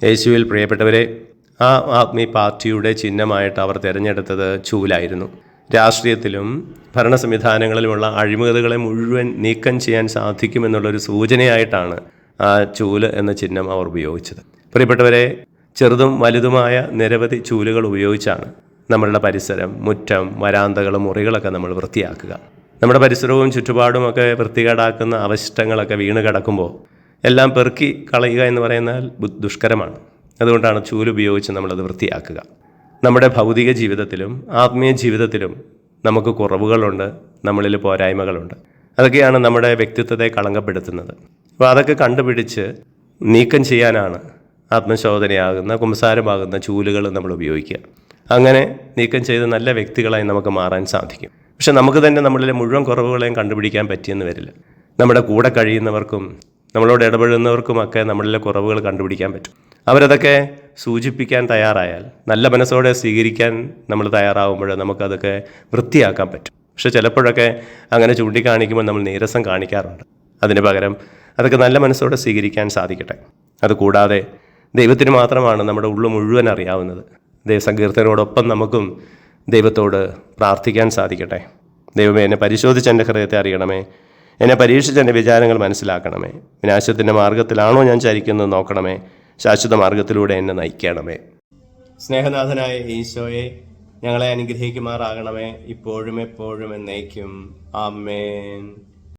യേശുവിൽ പ്രിയപ്പെട്ടവരെ, ആ ആത്മീയ പാർട്ടിയുടെ ചിഹ്നമായിട്ട് അവർ തിരഞ്ഞെടുത്തത് ചൂലായിരുന്നു. രാഷ്ട്രീയത്തിലും ഭരണ സംവിധാനങ്ങളിലുമുള്ള അഴിമതികളെ മുഴുവൻ നീക്കം ചെയ്യാൻ സാധിക്കുമെന്നുള്ളൊരു സൂചനയായിട്ടാണ് ആ ചൂല് എന്ന ചിഹ്നം അവർ ഉപയോഗിച്ചത്. പ്രിയപ്പെട്ടവരെ, ചെറുതും വലുതുമായ നിരവധി ചൂലുകൾ ഉപയോഗിച്ചാണ് നമ്മളുടെ പരിസരം, മുറ്റം, വരാന്തകളും മുറികളൊക്കെ നമ്മൾ വൃത്തിയാക്കുക. നമ്മുടെ പരിസരവും ചുറ്റുപാടുമൊക്കെ വൃത്തികേടാക്കുന്ന അവശിഷ്ടങ്ങളൊക്കെ വീണ് കിടക്കുമ്പോൾ എല്ലാം പെറുക്കി കളയുക എന്ന് പറയുന്നാൽ ദുഷ്കരമാണ്. അതുകൊണ്ടാണ് ചൂല് ഉപയോഗിച്ച് നമ്മളത് വൃത്തിയാക്കുക. നമ്മുടെ ഭൗതിക ജീവിതത്തിലും ആത്മീയ ജീവിതത്തിലും നമുക്ക് കുറവുകളുണ്ട്, നമ്മളിൽ പോരായ്മകളുണ്ട്. അതൊക്കെയാണ് നമ്മുടെ വ്യക്തിത്വത്തെ കളങ്കപ്പെടുത്തുന്നത്. അപ്പോൾ അതൊക്കെ കണ്ടുപിടിച്ച് നീക്കം ചെയ്യാനാണ് ആത്മശോധനയാകുന്ന, കുമ്പസാരമാകുന്ന ചൂലുകൾ നമ്മൾ ഉപയോഗിക്കുക. അങ്ങനെ നീക്കം ചെയ്ത് നല്ല വ്യക്തികളായി നമുക്ക് മാറാൻ സാധിക്കും. പക്ഷെ നമുക്ക് തന്നെ നമ്മളിലെ മുഴുവൻ കുറവുകളെയും കണ്ടുപിടിക്കാൻ പറ്റിയെന്ന് വരില്ല. നമ്മുടെ കൂടെ കഴിയുന്നവർക്കും നമ്മളോട് ഇടപെടുന്നവർക്കുമൊക്കെ നമ്മളിലെ കുറവുകൾ കണ്ടുപിടിക്കാൻ പറ്റും. അവരതൊക്കെ സൂചിപ്പിക്കാൻ തയ്യാറായാൽ, നല്ല മനസ്സോടെ സ്വീകരിക്കാൻ നമ്മൾ തയ്യാറാവുമ്പോൾ നമുക്കതൊക്കെ വൃത്തിയാക്കാൻ പറ്റും. പക്ഷെ ചിലപ്പോഴൊക്കെ അങ്ങനെ ചൂണ്ടിക്കാണിക്കുമ്പോൾ നമ്മൾ നീരസം കാണിക്കാറുണ്ട്. അതിന് പകരം അതൊക്കെ നല്ല മനസ്സോടെ സ്വീകരിക്കാൻ സാധിക്കട്ടെ. അതുകൂടാതെ ദൈവത്തിന് മാത്രമാണ് നമ്മുടെ ഉള്ളു മുഴുവൻ അറിയാവുന്നത്. ദൈവസങ്കീർത്തനോടൊപ്പം നമുക്കും ദൈവത്തോട് പ്രാർത്ഥിക്കാൻ സാധിക്കട്ടെ. ദൈവമേ, എന്നെ പരിശോധിച്ച് എൻ്റെ ഹൃദയത്തെ അറിയണമേ, എന്നെ പരീക്ഷിച്ച് എൻ്റെ വിചാരങ്ങൾ മനസ്സിലാക്കണമേ. വിനാശത്തിൻ്റെ മാർഗ്ഗത്തിലാണോ ഞാൻ ചരിക്കുന്നത് നോക്കണമേ, ശാശ്വത മാർഗ്ഗത്തിലൂടെ എന്നെ നയിക്കണമേ. സ്നേഹനാഥനായ ഈശോയെ, ഞങ്ങളെ അനുഗ്രഹിക്കുമാറാകണമേ, ഇപ്പോഴും എപ്പോഴും എന്നേക്കും. ആമേൻ.